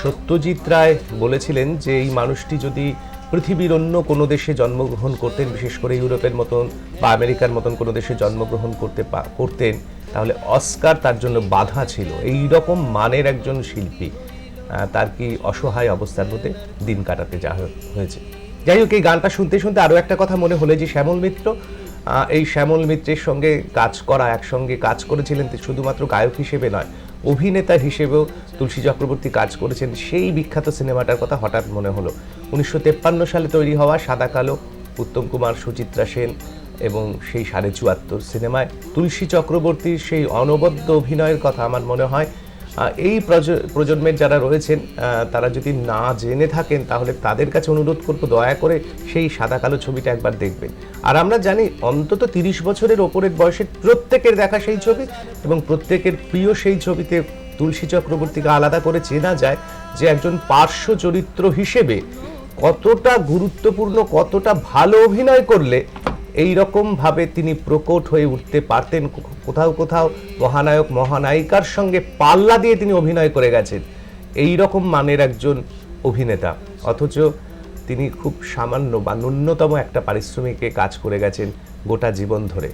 সত্যজিৎ রায় বলেছিলেন যে এই মানুষটি যদি পৃথিবীর অন্য কোনো দেশে জন্মগ্রহণ করতেন, বিশেষ করে ইউরোপের মতন বা আমেরিকার মতন কোনো দেশে জন্মগ্রহণ করতেন, তাহলে অস্কার তার জন্য বাধা ছিল। এই রকম মানের একজন শিল্পী তার কি অসহায় অবস্থার মধ্যে দিন কাটাতে যা হয়েছে। যাই হোক, এই গানটা শুনতে শুনতে আরও একটা কথা মনে হলো যে শ্যামল মিত্র, এই শ্যামল মিত্রের সঙ্গে কাজ করা, একসঙ্গে কাজ করেছিলেন শুধুমাত্র গায়ক হিসেবে নয়, অভিনেতা হিসেবেও তুলসী চক্রবর্তী কাজ করেছেন। সেই বিখ্যাত সিনেমাটার কথা হঠাৎ মনে হলো। 1953 সালে তৈরি হওয়া সাদা কালো, উত্তম কুমার, সুচিত্রা সেন এবং সেই 74.5 সিনেমায় তুলসী চক্রবর্তীর সেই অনবদ্য অভিনয়ের কথা আমার মনে হয় এই প্রজন্মের যারা রয়েছেন তারা যদি না জেনে থাকেন তাহলে তাদের কাছে অনুরোধ করবো দয়া করে সেই সাদা কালো ছবিটা একবার দেখবেন। আর আমরা জানি অন্তত 30 বছরের ওপরের বয়সের প্রত্যেকের দেখা সেই ছবি, এবং প্রত্যেকের প্রিয় সেই ছবিতে তুলসী চক্রবর্তীকে আলাদা করে চেনা যায় যে একজন পার্শ্ব চরিত্র হিসেবে কতটা গুরুত্বপূর্ণ, কতটা ভালো অভিনয় করলে এই রকম ভাবে তিনি প্রকট হয়ে উঠতে পারতেন। কোথাও কোথাও মহানায়ক মহানায়িকার সঙ্গে পাল্লা দিয়ে তিনি অভিনয় করে গেছেন, এই রকম মানের একজন অভিনেতা, অথচ তিনি খুব সামান্য বা ন্যূনতম একটা পারিশ্রমিকে কাজ করে গেছেন গোটা জীবন ধরে।